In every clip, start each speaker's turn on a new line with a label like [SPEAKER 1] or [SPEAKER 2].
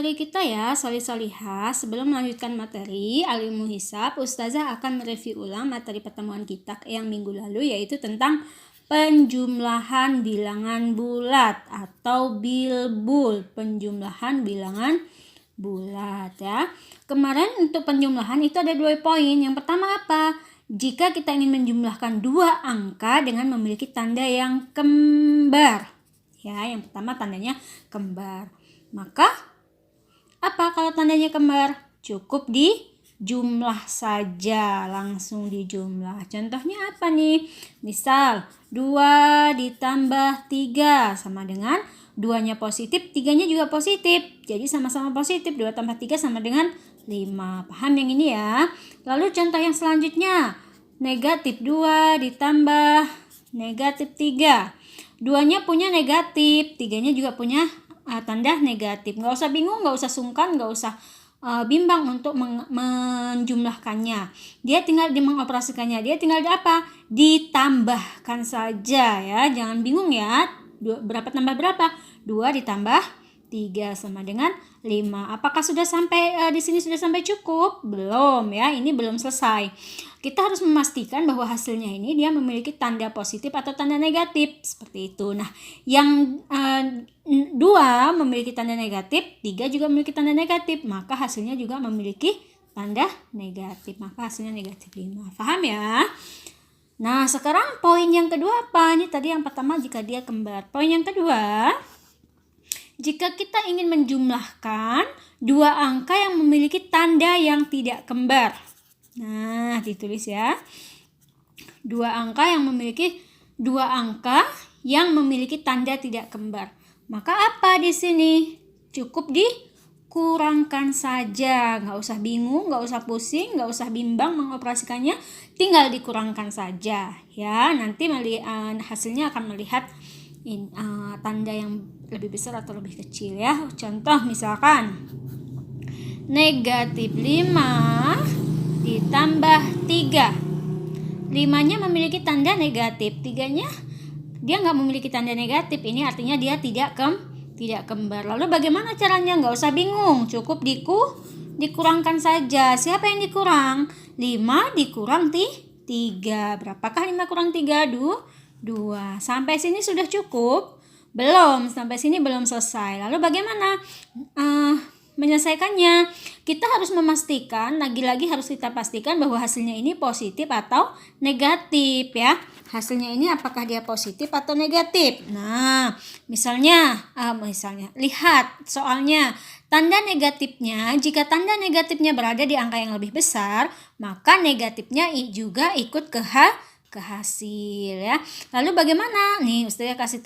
[SPEAKER 1] materi kita ya, solih-solihah. Sebelum melanjutkan materi ilmu hisab, Ustazah akan mereview ulang materi pertemuan kita yang minggu lalu, yaitu tentang penjumlahan bilangan bulat atau bilbul, penjumlahan bilangan bulat ya. Kemarin untuk penjumlahan itu ada 2 poin. Yang pertama apa? Jika kita ingin menjumlahkan 2 angka dengan memiliki tanda yang kembar. Ya, yang pertama tandanya kembar. Maka apa kalau tandanya kembar? Cukup dijumlah saja, langsung dijumlah. Contohnya apa nih? Misal 2 ditambah 3 sama dengan 2-nya positif, 3-nya juga positif. Jadi sama-sama positif, 2 tambah 3 sama dengan 5. Paham yang ini ya? Lalu contoh yang selanjutnya, negatif 2 ditambah negatif 3. 2-nya punya negatif, 3-nya juga punya tanda negatif. Nggak usah bingung, nggak usah sungkan, nggak usah bimbang untuk menjumlahkannya. Dia tinggal mengoperasikannya. Dia tinggal apa? Ditambahkan saja ya. Jangan bingung ya. Berapa tambah berapa? 2 ditambah 3 sama dengan 5. Apakah sudah sampai di sini sudah sampai cukup? Belum ya, ini belum selesai. Kita harus memastikan bahwa hasilnya ini dia memiliki tanda positif atau tanda negatif, seperti itu. Nah, yang 2 memiliki tanda negatif, 3 juga memiliki tanda negatif, maka hasilnya juga memiliki tanda negatif, maka hasilnya negatif 5. Paham ya? Nah, sekarang poin yang kedua apa? Ini tadi yang pertama jika dia kembar. Poin yang kedua, jika kita ingin menjumlahkan 2 angka yang memiliki tanda yang tidak kembar. Nah, ditulis ya. 2 angka yang memiliki tanda tidak kembar. Maka apa di sini? Cukup dikurangkan saja. Nggak usah bingung, nggak usah pusing, nggak usah bimbang mengoperasikannya. Tinggal dikurangkan saja ya. Nanti hasilnya akan melihat tanda yang lebih besar atau lebih kecil ya. Contoh misalkan negatif 5 ditambah 3. 5-nya memiliki tanda negatif, 3-nya dia nggak memiliki tanda negatif. Ini artinya dia tidak kembar. Lalu bagaimana caranya? Nggak usah bingung, cukup dikurangkan saja. Siapa yang dikurang? 5 dikurang 3. Berapakah 5 kurang 3? 2. Sampai sini sudah cukup? Belum, sampai sini belum selesai. Lalu bagaimana menyelesaikannya? Kita harus memastikan, lagi-lagi harus kita pastikan bahwa hasilnya ini positif atau negatif ya. Hasilnya ini apakah dia positif atau negatif? Nah, misalnya lihat soalnya. Tanda negatifnya, jika tanda negatifnya berada di angka yang lebih besar, maka negatifnya juga ikut ke hasil ya. Lalu bagaimana? Nih, Ustazah kasih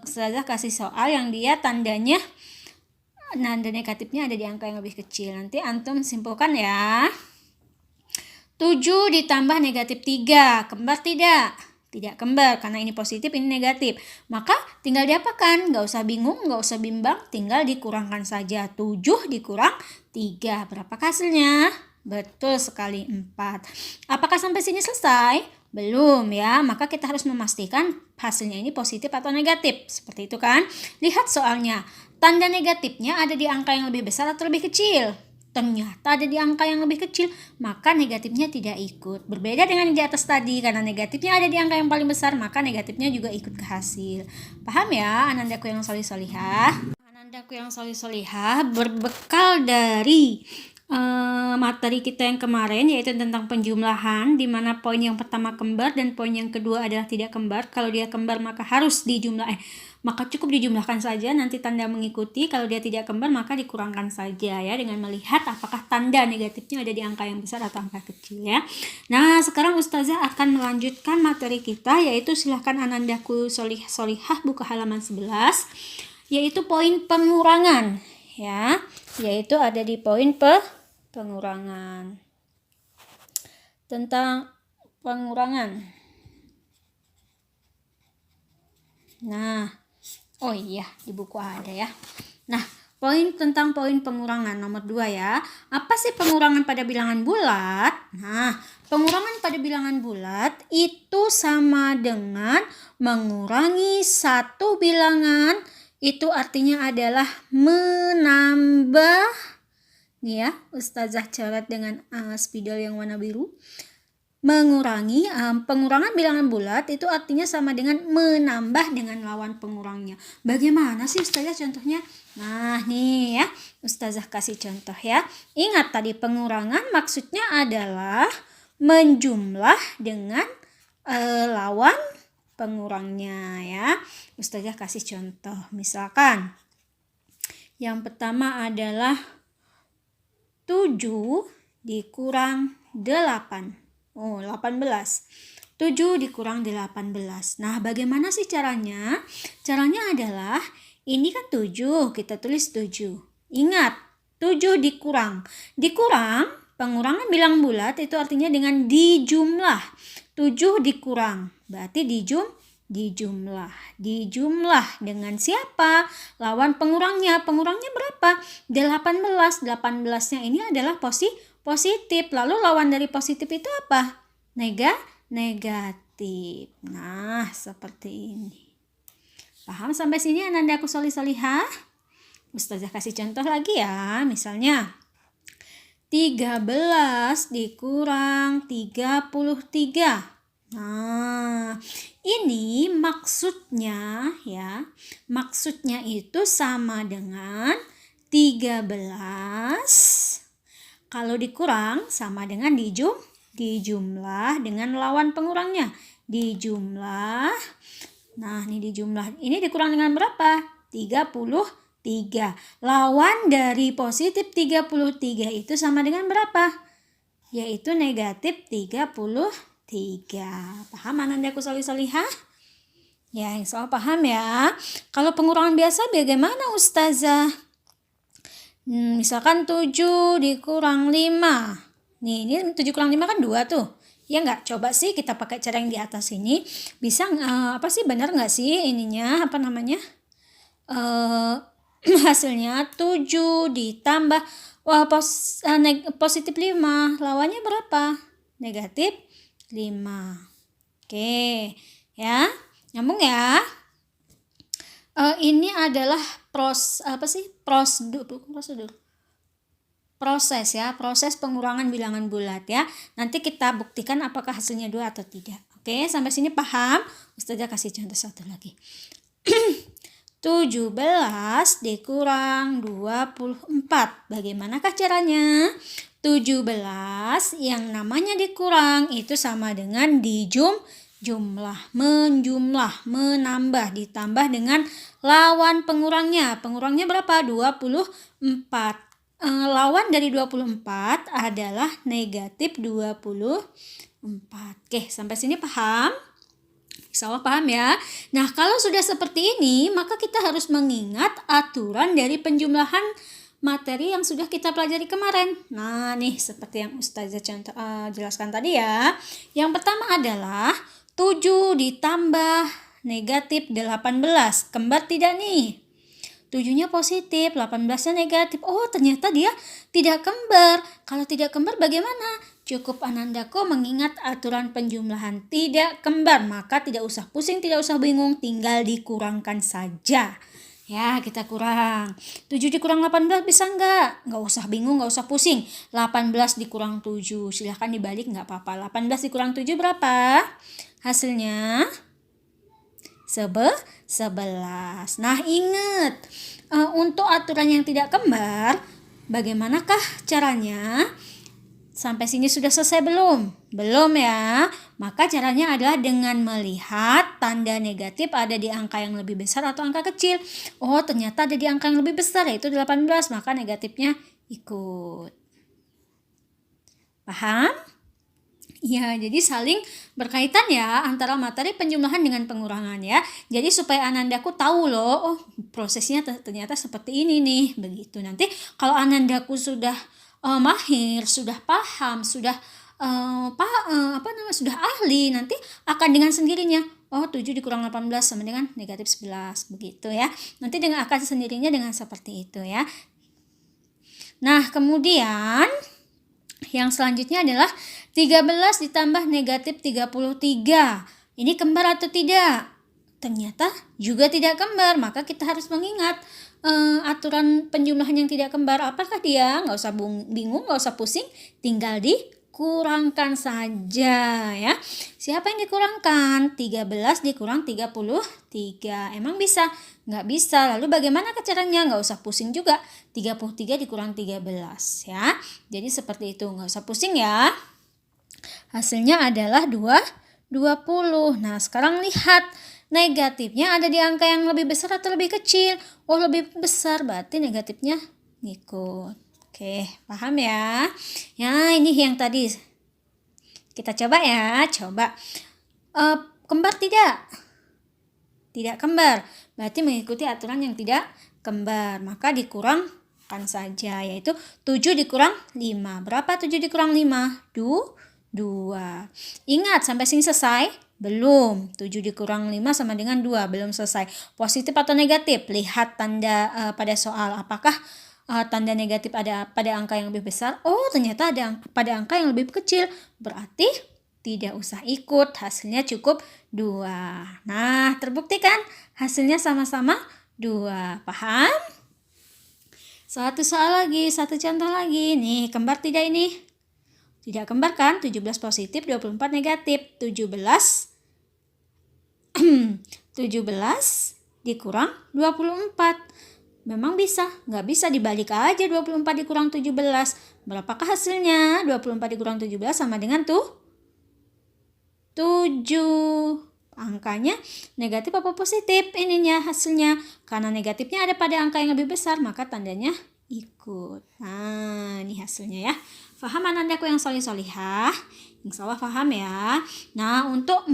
[SPEAKER 1] Ustazah kasih soal yang dia tandanya nanda negatifnya ada di angka yang lebih kecil. Nanti antum simpulkan ya. 7 ditambah negatif 3. Kembar tidak? Tidak kembar karena ini positif, ini negatif. Maka tinggal diapakan? Nggak usah bingung, nggak usah bimbang. Tinggal dikurangkan saja. 7 dikurang 3. Berapa hasilnya? Betul sekali 4. Apakah sampai sini selesai? Belum ya. Maka kita harus memastikan hasilnya ini positif atau negatif. Seperti itu kan? Lihat soalnya. Tanda negatifnya ada di angka yang lebih besar atau lebih kecil? Ternyata ada di angka yang lebih kecil, maka negatifnya tidak ikut. Berbeda dengan yang di atas tadi, karena negatifnya ada di angka yang paling besar, maka negatifnya juga ikut ke hasil. Paham ya, anandaku yang solih-solihah? Anandaku yang solih-solihah, berbekal dari materi kita yang kemarin, yaitu tentang penjumlahan, di mana poin yang pertama kembar dan poin yang kedua adalah tidak kembar. Kalau dia kembar maka harus maka cukup dijumlahkan saja, nanti tanda mengikuti. Kalau dia tidak kembar maka dikurangkan saja ya, dengan melihat apakah tanda negatifnya ada di angka yang besar atau angka kecil ya. Nah, sekarang Ustazah akan melanjutkan materi kita, yaitu silahkan anandaku solihah buka halaman 11, yaitu poin pengurangan ya, yaitu ada di poin pengurangan. Tentang pengurangan. Nah, oh iya, di buku ada ya. Nah, tentang poin pengurangan nomor 2 ya. Apa sih pengurangan pada bilangan bulat? Nah, pengurangan pada bilangan bulat itu sama dengan mengurangi satu bilangan. Itu artinya adalah menambah Nih ya, Ustazah coret dengan spidol yang warna biru. Mengurangi, pengurangan bilangan bulat itu artinya sama dengan menambah dengan lawan pengurangnya. Bagaimana sih Ustazah contohnya? Nah nih ya, Ustazah kasih contoh ya. Ingat tadi pengurangan maksudnya adalah menjumlah dengan lawan pengurangnya ya. Ustazah kasih contoh. Misalkan yang pertama adalah 7 dikurang 8. 18. 7 dikurang 18. Nah, bagaimana sih caranya? Caranya adalah ini kan 7, kita tulis 7. Ingat, 7 dikurang. Dikurang, pengurangan bilang bulat itu artinya dengan dijumlah. 7 dikurang, berarti dijumlah. Dijumlah dengan siapa? Lawan pengurangnya. Pengurangnya berapa? 18. 18-nya ini adalah positif. Lalu lawan dari positif itu apa? Negatif. Nah, seperti ini. Paham sampai sini Anandaku Solihah? Ustazah kasih contoh lagi ya. Misalnya 13 dikurang 33. Nah, ini maksudnya ya. Maksudnya itu sama dengan 13 kalau dikurang sama dengan dijumlah dengan lawan pengurangnya. Dijumlah. Nah, ini dijumlah. Ini dikurang dengan berapa? 33. Lawan dari positif 33 itu sama dengan berapa? Yaitu negatif 33. Paham Anandaku Solihah? Ya, insya Allah paham ya. Kalau pengurangan biasa bagaimana Ustazah? Misalkan 7 dikurang 5. Nih, ini 7 kurang 5 kan 2 tuh. Ya enggak? Coba sih kita pakai cara yang di atas ini. Bisa benar enggak sih ininya? Hasilnya 7 ditambah positif 5. Lawannya berapa? Negatif 5. Oke. Ya. Nyambung ya? Ini adalah proses ya, proses pengurangan bilangan bulat ya. Nanti kita buktikan apakah hasilnya 2 atau tidak. Oke, sampai sini paham? Ustazah kasih contoh satu lagi. 17 dikurang 24. Bagaimanakah caranya? 17 yang namanya dikurang itu sama dengan jumlah, menjumlah, menambah, ditambah dengan lawan pengurangnya. Pengurangnya berapa? 24. Lawan dari 24 adalah negatif 24. Oke, sampai sini paham? Insya Allah paham ya. Nah, kalau sudah seperti ini, maka kita harus mengingat aturan dari penjumlahan materi yang sudah kita pelajari kemarin. Nah, nih seperti yang Ustazah jelaskan tadi ya. Yang pertama adalah 7 ditambah negatif 18. Kembar tidak nih? 7-nya positif, 18-nya negatif. Oh, ternyata dia tidak kembar. Kalau tidak kembar bagaimana? Cukup Anandaku mengingat aturan penjumlahan tidak kembar. Maka tidak usah pusing, tidak usah bingung. Tinggal dikurangkan saja. Ya, kita kurang. 7 dikurang 18 bisa enggak? Enggak usah bingung, enggak usah pusing. 18 dikurang 7. Silahkan dibalik enggak apa-apa. 18 dikurang 7 berapa? Hasilnya 11. Nah, ingat. Untuk aturan yang tidak kembar, bagaimanakah caranya? Sampai sini sudah selesai belum? Belum ya. Maka caranya adalah dengan melihat tanda negatif ada di angka yang lebih besar atau angka kecil. Oh, ternyata ada di angka yang lebih besar yaitu 18, maka negatifnya ikut. Paham? Ya, jadi saling berkaitan ya antara materi penjumlahan dengan pengurangan ya. Jadi supaya Anandaku tahu loh, oh prosesnya ternyata seperti ini nih, begitu. Nanti kalau Anandaku sudah mahir, sudah paham, sudah sudah ahli, nanti akan dengan sendirinya. Oh, 7 dikurang 18 sama dengan negatif 11, begitu ya. Nanti akan sendirinya dengan seperti itu ya. Nah, kemudian yang selanjutnya adalah 13 ditambah negatif 33. Ini kembar atau tidak? Ternyata juga tidak kembar, maka kita harus mengingat aturan penjumlahan yang tidak kembar? Apakah dia? Nggak usah bingung, nggak usah pusing, tinggal dikurangkan saja ya. Siapa yang dikurangkan? 13 dikurang 33. Emang bisa? Nggak bisa. Lalu bagaimana caranya? Nggak usah pusing juga. 33 dikurang 13 ya. Jadi seperti itu, nggak usah pusing ya. Hasilnya adalah 20. Nah, sekarang lihat negatifnya ada di angka yang lebih besar atau lebih kecil. Oh, lebih besar, berarti negatifnya ngikut. Oke, paham ya? Ya, ini yang tadi. Kita coba ya, coba. Kembar tidak? Tidak kembar. Berarti mengikuti aturan yang tidak kembar. Maka dikurangkan saja, yaitu 7 dikurang 5. Berapa 7 dikurang 5? 2. Ingat, sampai sini selesai? Belum. 7 dikurang 5 sama dengan 2. Belum selesai. Positif atau negatif? Lihat tanda pada soal. Apakah tanda negatif ada pada angka yang lebih besar? Oh, ternyata ada pada angka yang lebih kecil. Berarti tidak usah ikut. Hasilnya cukup 2. Nah, terbukti kan? Hasilnya sama-sama 2. Paham? Satu soal lagi, satu contoh lagi. Nih, kembar tidak ini? Tidak kembar kan? 17 positif, 24 negatif. 17 dikurang 24. Memang bisa? Nggak bisa, dibalik aja 24 dikurang 17. Berapakah hasilnya? 24 dikurang 17 sama dengan 7. Angkanya negatif apa positif? Ininya hasilnya. Karena negatifnya ada pada angka yang lebih besar, maka tandanya ikut. Nah, ini hasilnya ya. Faham anandaku yang solih-solihah? Insya Allah paham ya. Nah, untuk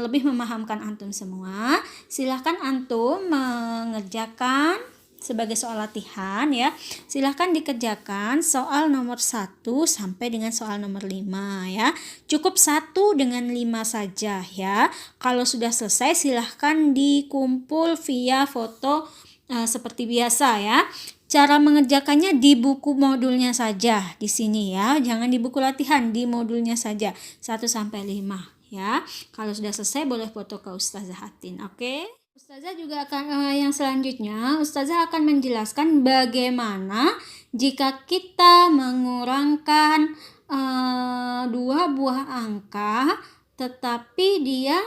[SPEAKER 1] lebih memahamkan antum semua, silahkan antum mengerjakan sebagai soal latihan ya. Silahkan dikerjakan soal nomor 1 sampai dengan soal nomor 5 ya. Cukup 1 dengan 5 saja ya. Kalau sudah selesai silahkan dikumpul via foto seperti biasa ya. Cara mengerjakannya di buku modulnya saja di sini ya. Jangan di buku latihan, di modulnya saja 1 sampai 5 ya. Kalau sudah selesai boleh foto ke Ustazah Hatin, oke? Ustazah juga akan yang selanjutnya Ustazah akan menjelaskan bagaimana jika kita mengurangkan 2 buah angka tetapi dia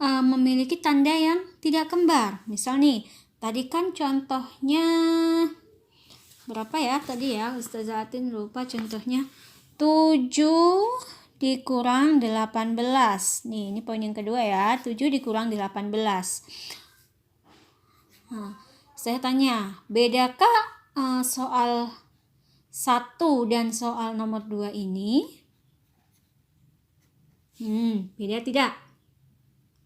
[SPEAKER 1] memiliki tanda yang tidak kembar. Misal nih, tadi kan contohnya berapa ya tadi ya? Ustazah Atin lupa contohnya. 7 dikurang 18. Nih, ini poin yang kedua ya. 7 dikurang 18. Nah, saya tanya, bedakah soal 1 dan soal nomor 2 ini? Beda tidak?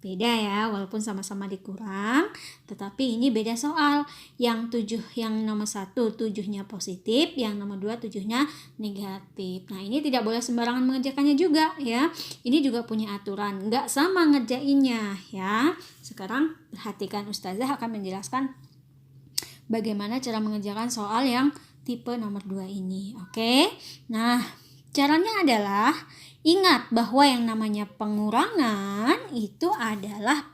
[SPEAKER 1] Beda ya, walaupun sama-sama dikurang, tetapi ini beda soal. Yang 7, yang nomor 1 7-nya positif, yang nomor 2 7-nya negatif. Nah, ini tidak boleh sembarangan mengerjakannya juga ya. Ini juga punya aturan, nggak sama ngerjainnya ya. Sekarang perhatikan, Ustazah akan menjelaskan bagaimana cara mengerjakan soal yang tipe nomor 2 ini. Oke. Nah, caranya adalah ingat bahwa yang namanya pengurangan itu adalah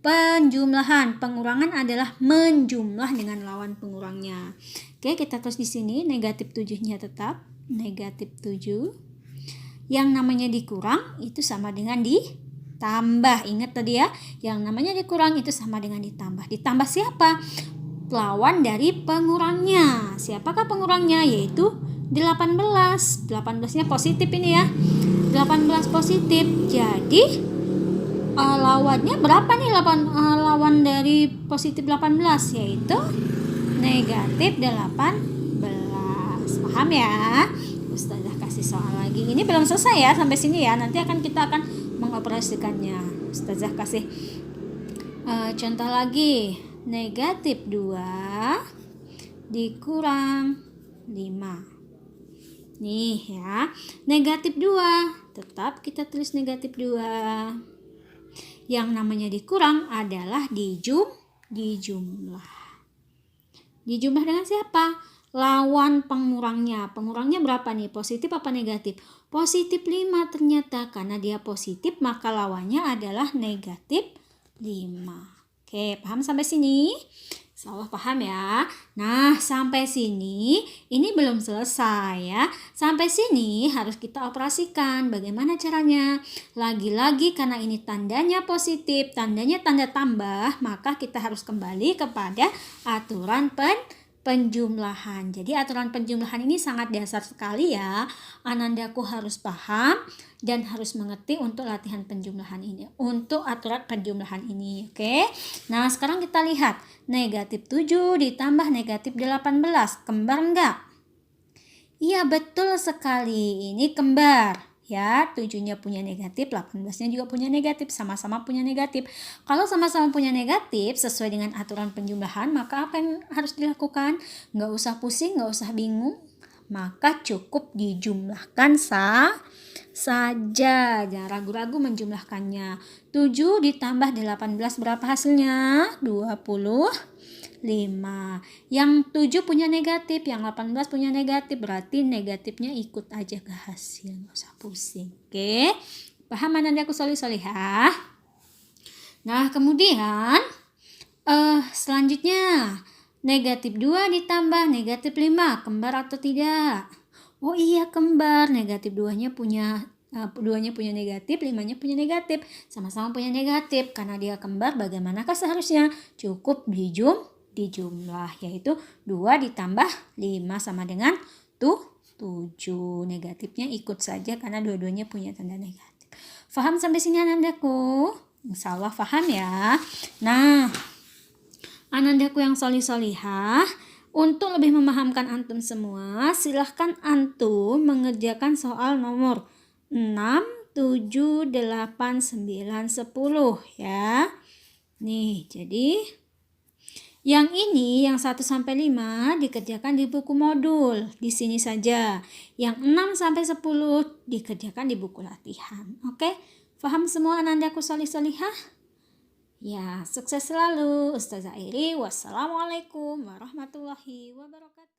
[SPEAKER 1] penjumlahan. Pengurangan adalah menjumlah dengan lawan pengurangnya. Oke, kita tulis di sini negatif 7-nya tetap negatif 7. Yang namanya dikurang itu sama dengan ditambah. Ingat tadi ya, yang namanya dikurang itu sama dengan ditambah. Ditambah siapa? Lawan dari pengurangnya. Siapakah pengurangnya? Yaitu 18. 18-nya positif ini ya. 18 positif. Jadi lawannya berapa nih lawan dari positif 18? Yaitu negatif 18. Paham ya? Ustazah kasih soal lagi. Ini belum selesai ya sampai sini ya. Nanti kita akan mengoperasikannya. Ustazah kasih contoh lagi. Negatif 2 dikurang 5. Nih ya, negatif 2. Tetap kita tulis negatif 2. Yang namanya dikurang adalah dijumlah. Dijumlah dengan siapa? Lawan pengurangnya. Pengurangnya berapa nih? Positif apa negatif? Positif 5 ternyata. Karena dia positif maka lawannya adalah negatif 5. Oke, paham sampai sini? Salah paham ya. Nah, sampai sini ini belum selesai ya. Sampai sini harus kita operasikan. Bagaimana caranya? Lagi-lagi karena ini tandanya positif, tandanya tanda tambah, maka kita harus kembali kepada aturan penjumlahan. Jadi aturan penjumlahan ini sangat dasar sekali ya. Anandaku harus paham dan harus mengerti untuk latihan penjumlahan ini, untuk aturan penjumlahan ini, oke? Nah, sekarang kita lihat negatif 7 ditambah negatif 18, kembar enggak? Iya, betul sekali, ini kembar. Ya, 7-nya punya negatif, 18-nya juga punya negatif, sama-sama punya negatif. Kalau sama-sama punya negatif, sesuai dengan aturan penjumlahan, maka apa yang harus dilakukan? Nggak usah pusing, nggak usah bingung, maka cukup dijumlahkan saja. Jangan ragu-ragu menjumlahkannya. 7 ditambah 18 berapa hasilnya? 25. Yang 7 punya negatif, yang 18 punya negatif, berarti negatifnya ikut aja ke hasil, nggak usah pusing. Oke, paham Anandaku solih-solihah? Nah, kemudian selanjutnya negatif 2 ditambah negatif 5, kembar atau tidak? Oh iya, kembar. Negatif 2-nya punya negatif, 5-nya punya negatif, sama-sama punya negatif. Karena dia kembar, bagaimanakah seharusnya? Cukup dijumlah, yaitu 2 ditambah 5 sama dengan 7. Negatifnya ikut saja karena dua-duanya punya tanda negatif. Faham sampai sini Anandaku? Insya Allah faham ya. Nah, Anandaku yang solih-solihah, untuk lebih memahamkan antum semua, silahkan antum mengerjakan soal nomor 6, 7, 8, 9, 10 ya. Nih, jadi yang ini, yang 1 sampai 5 dikerjakan di buku modul, di sini saja. Yang 6 sampai 10 dikerjakan di buku latihan. Oke? Faham semua Anandaku solih-solihah? Ya, sukses selalu. Ustazah Iri, wassalamualaikum warahmatullahi wabarakatuh.